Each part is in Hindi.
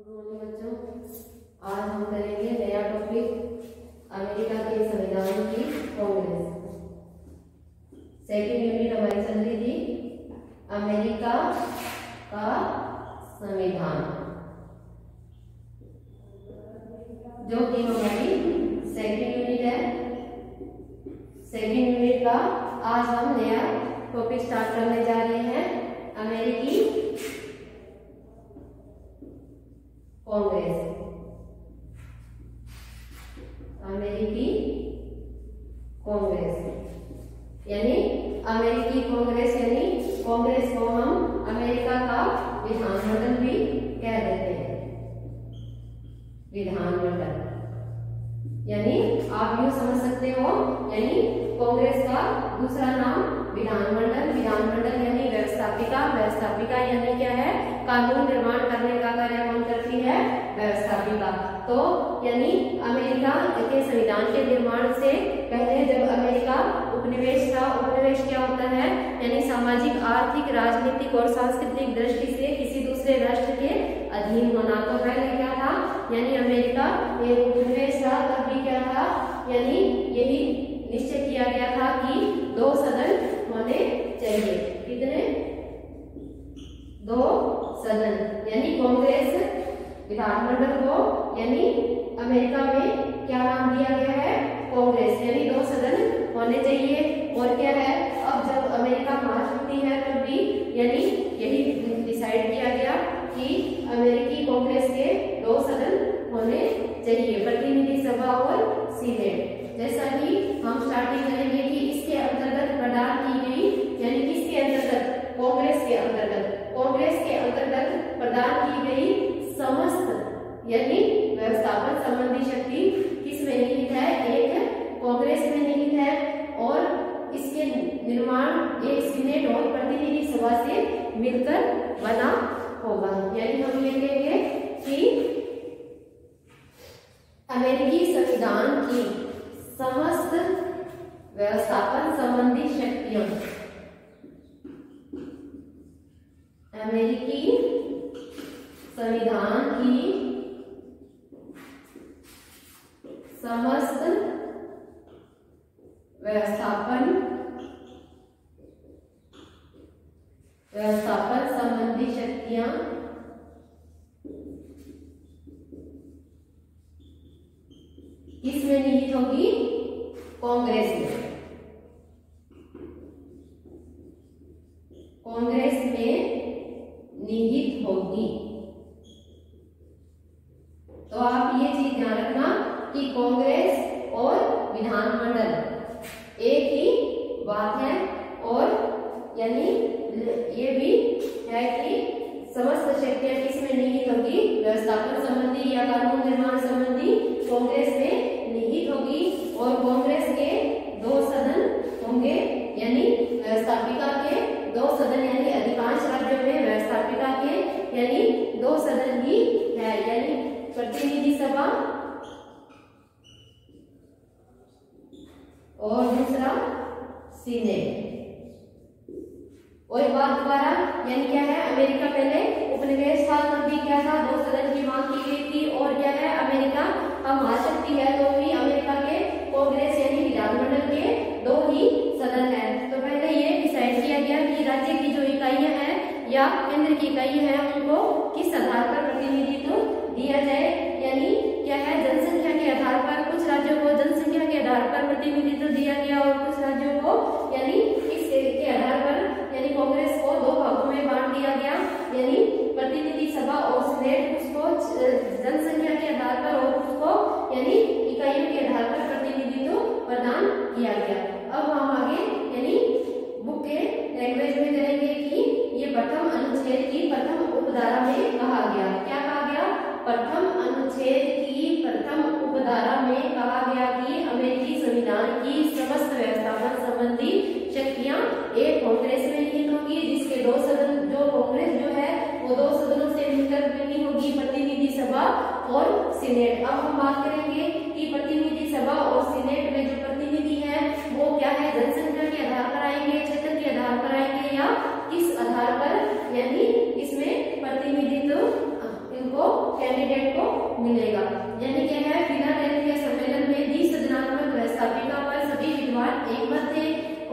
गुड मॉर्निंग बच्चों, आज हम करेंगे नया टॉपिक अमेरिका के संविधान की कांग्रेस। सेकंड यूनिट हमारी चल रही थी अमेरिका का संविधान, जो कि हमारी सेकंड यूनिट है। सेकंड यूनिट का आज हम नया टॉपिक स्टार्ट करने जा रहे हैं, अमेरिकी कांग्रेस। अमेरिकी कांग्रेस यानी अमेरिकी कांग्रेस यानी कांग्रेस को हम अमेरिका का विधानमंडल भी कह देते हैं। विधानमंडल यानी आप यूं समझ सकते हो, यानी कांग्रेस का दूसरा नाम विधानमंडल। विधानमंडल यानी व्यवस्थापिका। व्यवस्थापिका यानी क्या है? कानून निर्माण करने का कार्य कौन करती है? व्यवस्थापिका। तो यानी अमेरिका के संविधान के निर्माण से पहले जब अमेरिका उपनिवेश था, उपनिवेश क्या होता है? यानी सामाजिक, आर्थिक, राजनीतिक और सांस्कृतिक दृष्टि से किसी दूसरे राष्ट्र के अधीन होना। तो पहले क्या था? यानी अमेरिका एक उपनिवेश था, तब भी क्या था? यानी यही निश्चय किया गया था कि 2 सदन होने चाहिए। कितने? 2 सदन। यानी कांग्रेस विधानमंडल को यानी अमेरिका में क्या नाम दिया गया है? कांग्रेस। यानी 2 सदन होने चाहिए। और क्या है, अब जब अमेरिका महाशक्ति है तब भी यानी यही डिसाइड किया गया कि अमेरिकी कांग्रेस के 2 सदन होने चाहिए, प्रतिनिधि सभा और सीनेट। जैसा कि हम स्टार्टिंग करेंगे कि इसके अंतर्गत प्रदान की गई, यानी किसके अंतर्गत? कांग्रेस के अंतर्गत। कांग्रेस के अंतर्गत प्रदान की गई समस्त यानी व्यवस्थापन संबंधी शक्ति किस में निहित है? एक कांग्रेस में निहित है। और इसके निर्माण एक सीनेट और प्रतिनिधि सभा से मिलकर बना होगा। यानी हम ये कहेंगे कि अमेरिकी संविधान की समस्त व्यवस्थापन संबंधी शक्तियां अमेरिकी संविधान की समस्त व्यवस्थापन संबंधी शक्तियां किसमें निहित होगी? कांग्रेस में। कांग्रेस में निहित होगी। तो आप ये चीज ध्यान रखना कि कांग्रेस और विधानमंडल एक ही बात है। और यानी ये भी है कि समस्त शक्तियां किसमें निहित होगी? व्यवस्थापन संबंधी या कानून निर्माण संबंधी कांग्रेस में निहित होगी। और कांग्रेस के 2 सदन होंगे, यानी व्यवस्थापिका के 2 सदन, यानी अधिकांश राज्यों में व्यवस्थापिका के यानी 2 सदन ही है, यानी प्रतिनिधि सभा और दूसरा सीनेट। और एक बात दोबारा, यानी क्या है? अमेरिका पहले उपनिवेश था, तब भी क्या था? 2 सदन की मांग की गई थी। और क्या है? अमेरिका अब महाशक्ति है, तो भी अमेरिका के कांग्रेस यानी विधानमंडल के 2 ही सदन है। तो पहले ये डिसाइड किया गया कि राज्य की जो इकाइयां हैं या केंद्र की इकाइयां हैं, उनको किस आधार पर प्रतिनिधित्व दिया जाए। यानी क्या है? जनसंख्या के आधार पर कुछ राज्यों को जनसंख्या के आधार पर प्रतिनिधित्व दिया गया और कुछ राज्यों को यानी इसके आधार पर यानी कांग्रेस को 2 भागों में बांट दिया गया। यानी प्रतिनिधि सभा और सीनेट उसको जनसंख्या के आधार पर और उसको यानी इकाइयों के आधार पर प्रतिनिधित्व प्रदान किया गया। अब हम आगे यानी बुक के लैंग्वेज में करेंगे कि ये प्रथम अनुच्छेद की प्रथम उपधारा में कहा गया। क्या कहा गया? प्रथम अनुच्छेद की प्रथम उपधारा में कहा गया कि अमेरिकी संविधान की समस्त व्यवस्थापन संबंधी शक्तियां एक कांग्रेस में निहित होगी, जिसके 2 सदन, जो कांग्रेस जो है वो 2 सदनों से मिलकर बनी होगी, प्रतिनिधि सभा और सीनेट। अब हम बात करेंगे कि प्रतिनिधि सभा और सीनेट में जो प्रतिनिधि है वो क्या है? जनसंख्या के आधार पर आएंगे, क्षेत्र के आधार पर आएंगे, या किस आधार पर? यानी इसमें प्रतिनिधित्व इनको मिलेगा। यानी क्या है, फिलाडेल्फिया सम्मेलन में द्विसदनात्मक व्यवस्थापिका पर सभी विद्वान एकमत थे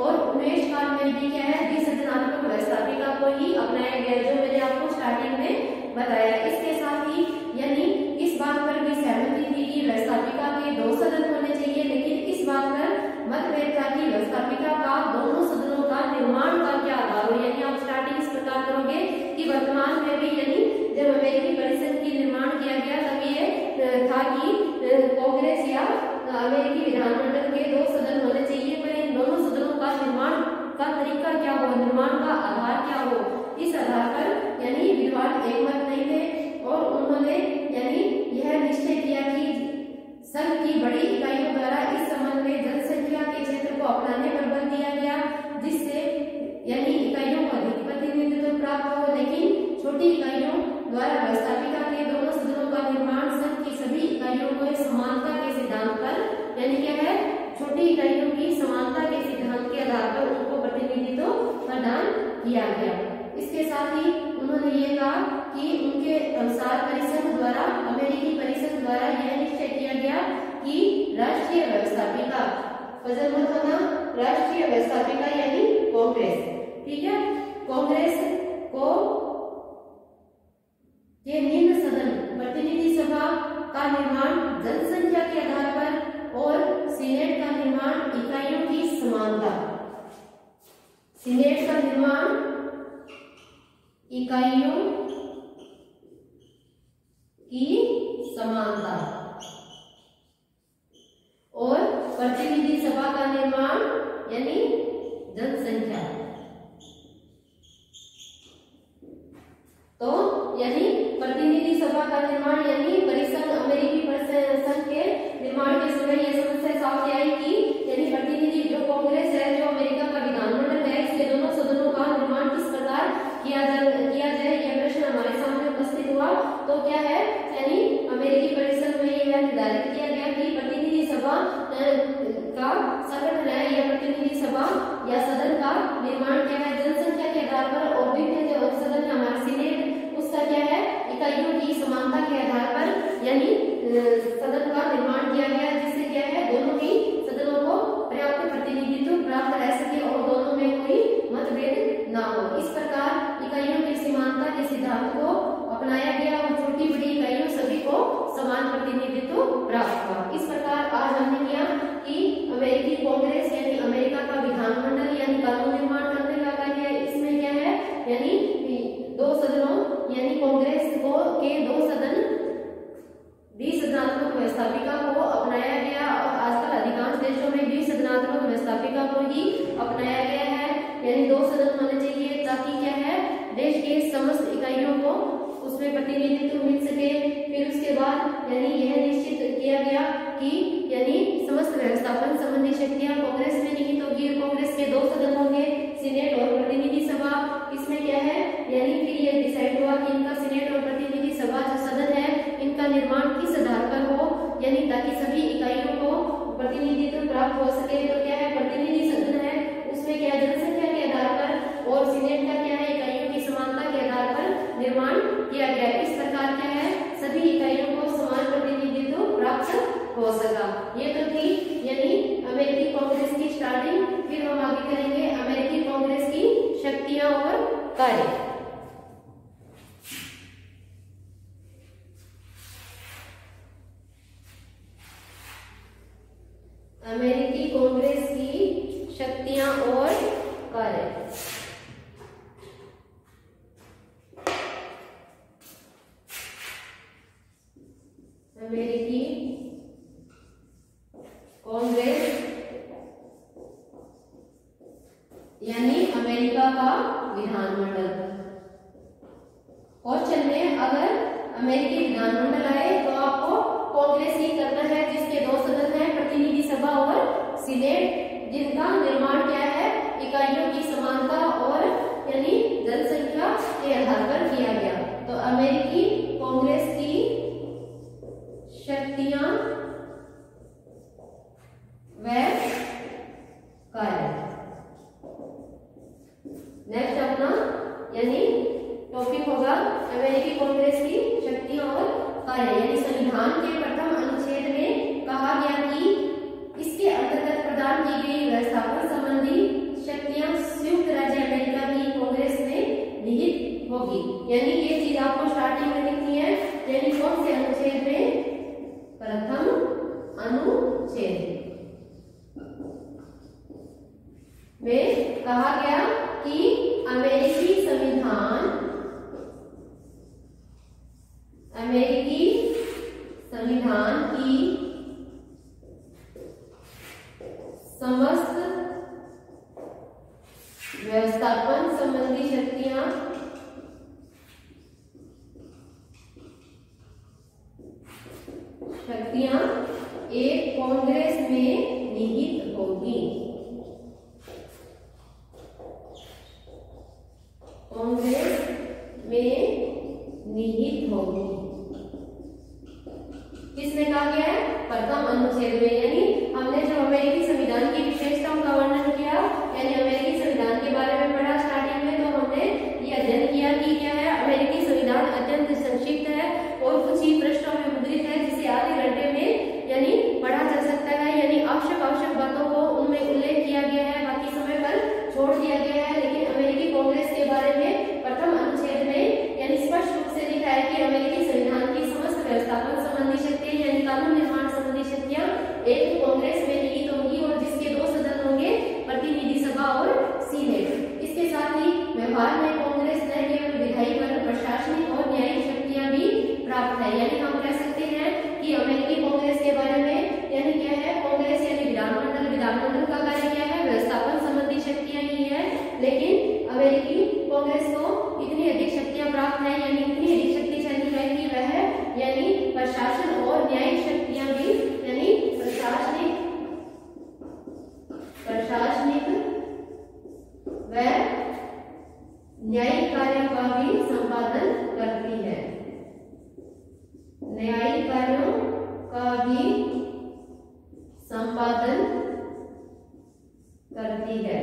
और उन्मेष काल में भी क्या है, द्विसदनात्मक व्यवस्थापिका को ही अपनाया गया, जो मैंने आपको स्टार्टिंग में बताया। इसके साथ ही यानी इस बात पर भी सहमति थी कि व्यवस्थापिका के 2 सदन होने चाहिए, लेकिन इस बात पर मतभेद था कि व्यवस्थापिका का दोनों सदनों का निर्माण का क्या आधार हो। यानी आप स्टार्टिंग इस प्रकार करोगे कि वर्तमान में भी यानी जब अमेरिकी परिषद की निर्माण किया गया तब ये था कि कांग्रेस या अमेरिकी विधानमंडल के 2 सदन होने चाहिए, पर इन दोनों सदनों का निर्माण का तरीका क्या हो, निर्माण का आधार क्या हो, इस आधार पर यानी विद्वान एकमत नहीं थे और उन्होंने यानी यह निश्चय किया कि संघ की बड़ी इकाइयों द्वारा इस संबंध में जनसंख्या के क्षेत्र को अपनाने पर बल दिया गया, जिससे यानी इकाइयों को अधिक प्रतिनिधित्व प्राप्त हो, लेकिन छोटी इकाइयों द्वारा व्यवस्थापिका के दोनों सदनों का निर्माण संघ की सभी इकाइयों को समानता के सिद्धांत पर यानी क्या है, छोटी इकाइयों की समानता के सिद्धांत के आधार पर उनको प्रतिनिधित्व प्रदान किया गया। इसके साथ ही उन्होंने ये कहा कि उनके अनुसार परिषद द्वारा, अमेरिकी परिषद द्वारा यह निश्चय किया गया कि राष्ट्रीय व्यवस्थापिका, पजल मत होना, राष्ट्रीय व्यवस्थापिका यानी कांग्रेस, ठीक है, कांग्रेस को ये निम्न सदन प्रतिनिधि सभा का निर्माण जनसंख्या के आधार पर और सीनेट का निर्माण इकाइयों की समानता, सीनेट का निर्माण इकाइयों की समानता और प्रतिनिधि सभा का निर्माण यानी जनसंख्या। तो यानी प्रतिनिधि सभा का निर्माण यानी परिषद, अमेरिकी परिषद के निर्माण के समय यह समस्या सामने आई कि यानी प्रतिनिधि जो कांग्रेस है, जो अमेरिका का विधानमंडल है, इसके दोनों सदनों का निर्माण किस प्रकार किया जाए, यह प्रश्न हमारे सामने उपस्थित हुआ। तो क्या है, यानी अमेरिकी परिषद में यह निर्धारित किया गया कि प्रतिनिधि सभा का संगठन है या प्रतिनिधि सभा या सदन का निर्माण क्या है, जनसंख्या के आधार पर, और विभिन्न जो सदन है हमारा सीनेट, उसका क्या है, इकाइयों की समानता के आधार पर यानी सदन का निर्माण किया गया, जिससे क्या है, दोनों ही सदनों को पर्याप्त प्रतिनिधित्व प्राप्त रह सके और दोनों में कोई मतभेद ना हो। इस प्रकार इकाइयों की समानता के सिद्धांत को अपनाया गया और छोटी बड़ी इकाइयों सभी को समान प्रतिनिधित्व प्राप्त हुआ। इस प्रकार आज हमने किया कि अमेरिकी कांग्रेस यानी अमेरिका का विधानमंडल यानी कानून निर्माण करने का कार्य, इसमें क्या है, यानी 2 सदनों यानी कांग्रेस को के 2 सदन द्विसदनात्मक व्यवस्थापिका को अपनाया गया और आजकल अधिकांश देशों में द्विसदनात्मक व्यवस्थापिका को ही अपनाया गया है, यानी 2 सदन होने चाहिए ताकि क्या है, देश के समस्त इकाइयों को उसमें प्रतिनिधित्व मिल सके। फिर उसके बाद यानी यह निश्चित किया गया कि यानी समस्त व्यवस्थापन संबंधी शक्तियां कांग्रेस में निहित होगी, कांग्रेस के 2 सदन होंगे, सीनेट और प्रतिनिधि सभा। इसमें क्या है, यानी फिर यह डिसाइड हुआ कि इनका सीनेट और प्रतिनिधि सभा जो सदन है, इनका निर्माण किस आधार पर हो, यानी ताकि सभी इकाइयों को प्रतिनिधित्व प्राप्त हो सके। तो क्या है, प्रतिनिधि सदन है, उसमें क्या जनसंख्या के आधार पर, और सीनेट का क्या है, इकाइयों की समानता के आधार पर निर्माण किया गया। इस प्रकार क्या है, सभी इकाइयों को समान प्रतिनिधित्व प्राप्त हो सका। ये तो थी यानी अमेरिकी कांग्रेस की स्टार्टिंग। फिर हम आगे करेंगे अमेरिकी कांग्रेस की शक्तियां और कार्य। अमेरिकी कांग्रेस की शक्तियां और कार्य। अमेरिकी कांग्रेस यानी अमेरिका का विधानमंडल। क्वेश्चन में अगर अमेरिकी विधानमंडल आए तो आपको कांग्रेस ही करना है, जिसके 2 सदन है, प्रतिनिधि सभा और सीनेट, जिनका निर्माण क्या है, इकाइयों की समानता और यानी जनसंख्या के आधार पर किया गया। तो अमेरिकी कांग्रेस की शक्तियां व कार्य। नेक्स्ट अपना यानी टॉपिक होगा अमेरिकी कांग्रेस की शक्तियां और कार्य यानी संविधान। संविधान के प्रथम अनुच्छेद में कहा गया कि इसके अंतर्गत प्रदान की गई व्यवस्थापन संबंधी शक्तियां संयुक्त राज्य अमेरिका की कांग्रेस में निहित होगी। यानी ये चीज आपको स्टार्टिंग में लिखनी है। यानी कौन से अनुच्छेद में? प्रथम अनुच्छेद में कहा गया कि अमेरिकी संविधान की समस्त व्यवस्थापन संबंधी शक्तियां एक कांग्रेस में निहित होगी। कांग्रेस में निहित होगी। किसने कहा गया है? प्रथम अनुच्छेद में। यानी हमने जो अमेरिकी संविधान की विशेषताओं का वर्णन किया, यानी अमेरिकी संविधान के बारे में पढ़ा स्टार्टिंग में, तो हमने ये अध्ययन किया कि क्या है, अमेरिकी संविधान अत्यंत संक्षिप्त है और कुछ ही पृष्ठों में मुद्रित है, जिसे आधे घंटे में यानी पढ़ा जा सकता है। यानी आवश्यक बातों को उनमें उल्लेख किया गया है, बाकी समय पर छोड़ दिया गया है। लेकिन अमेरिकी कांग्रेस के बारे में प्रथम अनुच्छेद में यानी स्पष्ट रूप से लिखा है कि अमेरिकी संविधान की समस्त व्यवस्थापन संबंधी शक्तियां यानी कानून निर्माण संबंधी शक्तियां एक कांग्रेस में निहित होंगी और जिसके 2 सदन होंगे, प्रतिनिधि सभा और सीनेट। इसके साथ ही व्यवहार में कांग्रेस न केवल विधायी पर प्रशासनिक और न्यायिक शक्तियां भी प्राप्त है। यानी हम कह सकते हैं कि अमेरिकी कांग्रेस के बारे में यानी क्या है, कांग्रेस यानी विधानमंडल का कार्य क्या है, व्यवस्थापन संबंधी शक्तियां ही है। लेकिन अमेरिकी कांग्रेस को इतनी अधिक शक्तियां प्राप्त है, यानी इतनी अधिक शक्तिशाली है कि वह यानी प्रशासन और न्यायिक शक्तियां भी यानी प्रशासनिक व न्यायिक कार्यों का भी संपादन करती है। न्यायिक कार्यों का भी संपादन करती है।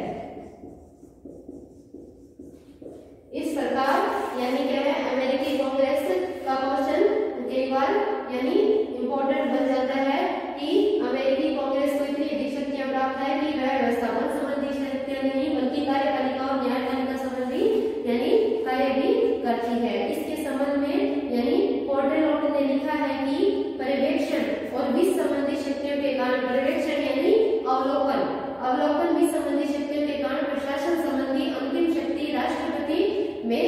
इस प्रकार यानी क्या है, अमेरिकी कांग्रेस का क्वेश्चन कई बार यानी इम्पोर्टेंट बन जाता है कि अमेरिकी कांग्रेस को इतनी अधिक शक्तियां प्राप्त है कि वह व्यवस्थापन संबंधी शक्तियां नहीं बल्कि कार्यपालिका और न्यायपालिका संबंधी यानी कार्य भी करती है। इसके संबंध में यानी पोर्टेलॉट ने लिखा है कि पर्यवेक्षण और वित्त संबंधी शक्तियों के कारण, पर्यवेक्षण यानी अवलोकन वित्त संबंधी शक्तियों के कारण प्रशासन संबंधी अंतिम शक्ति राष्ट्रपति में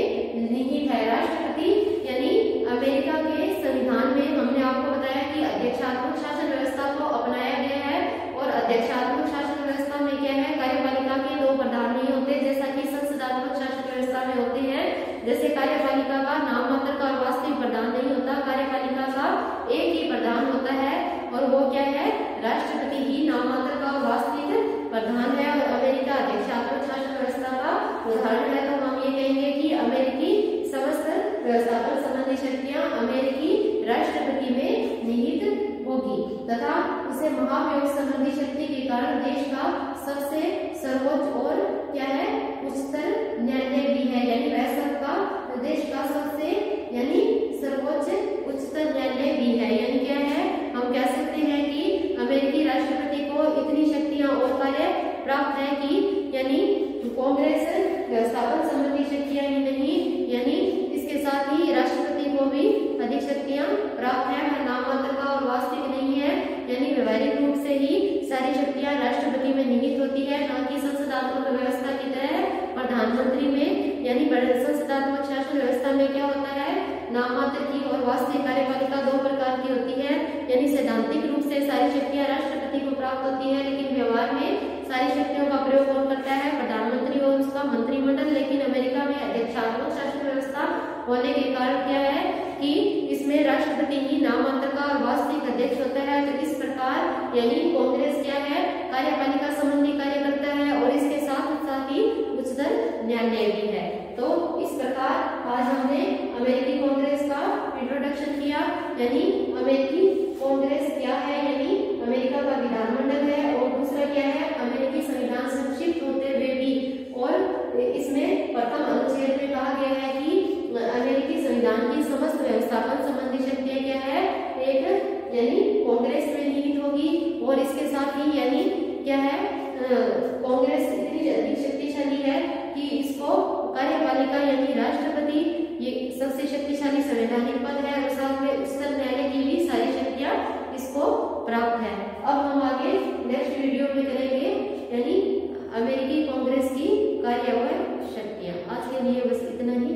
निहित है। राष्ट्रपति यानी अमेरिका के संविधान में हमने आपको बताया कि अध्यक्षात्मक शासन व्यवस्था को अपनाया गया है और अध्यक्षात्मक शासन व्यवस्था में क्या है, कार्यपालिका के 2 प्रधान नहीं होते जैसा कि संसदात्मक शासन व्यवस्था में होते हैं। जैसे कार्यपालिका का नाम मात्र का और वास्तविक प्रधान नहीं होता, कार्यपालिका का एक ही प्रधान होता है और वो क्या है, राष्ट्रपति ही नाम मात्र का और वास्तविक प्रधान है। और अमेरिका अध्यक्षात्मक शासन व्यवस्था का उदाहरण है। तो हम ये कहेंगे कि अमेरिकी समस्त व्यवस्थापन संबंधी शक्तियां अमेरिकी राष्ट्रपति में निहित होगी तथा उसे महाभियोग संबंधी शक्ति के कारण देश का सबसे सर्वोच्च और क्या है, उच्चतर न्यायालय भी है। यानी वह सबका देश का सबसे यानी सर्वोच्च उच्चतर न्यायालय भी है। यानी क्या है, हम कह सकते हैं कि अमेरिकी राष्ट्रपति को इतनी शक्तियां और कार्य प्राप्त है कि यानी कांग्रेस व्यवस्थापन संबंधी शक्तियां ही नहीं, यानी इसके साथ ही राष्ट्रपति को भी अधिक शक्तियां प्राप्त है। वह नाम मात्र का और वास्तविक नहीं है, यानी व्यवहारिक रूप से ही सारी शक्तियां राष्ट्रपति में निहित होती है, न कि संसदात्मक व्यवस्था की तरह प्रधानमंत्री में। यानी संसदात्मक शासन व्यवस्था में क्या होता है, नाम मात्र की और वास्तविक कार्यपालिका 2 प्रकार की होती है। यानी सैद्धांतिक रूप से सारी शक्तियां राष्ट्रपति को प्राप्त होती है, लेकिन व्यवहार में सारी शक्तियों का प्रयोग कौन करता है, प्रधानमंत्री और उसका मंत्रिमंडल। लेकिन अमेरिका में अध्यक्षात्मक शासन व्यवस्था होने के कारण क्या है कि इसमें राष्ट्रपति ही नाम मात्र का और वास्तविक अध्यक्ष होता है। तो इस प्रकार यानी कांग्रेस क्या है, कार्यपालिका संबंधी कार्य करता है और इसके साथ ही उच्चतर न्यायालय भी है। तो इस प्रकार आज हमने अमेरिकी कांग्रेस का इंट्रोडक्शन किया। यानी अमेरिकी कांग्रेस क्या है, यानी अमेरिका का विधानमंडल है और दूसरा क्या है, अमेरिकी संविधान संक्षिप्त होते हुए भी। और इसमें प्रथम अनुच्छेद में कहा गया है कि अमेरिकी संविधान की समस्त व्यवस्थापन संबंधी शक्तियां क्या है, एक और इसके साथ ही यानी क्या है, कांग्रेस इतनी अधिक शक्तिशाली है कि इसको कार्यपालिका यानी राष्ट्रपति ये सबसे शक्तिशाली संवैधानिक पद है, और साथ में उच्चतम न्यायालय की भी सारी शक्तियां इसको प्राप्त है। अब हम आगे नेक्स्ट वीडियो में करेंगे यानी अमेरिकी कांग्रेस की कार्य व शक्तियां। आज के लिए बस इतना ही।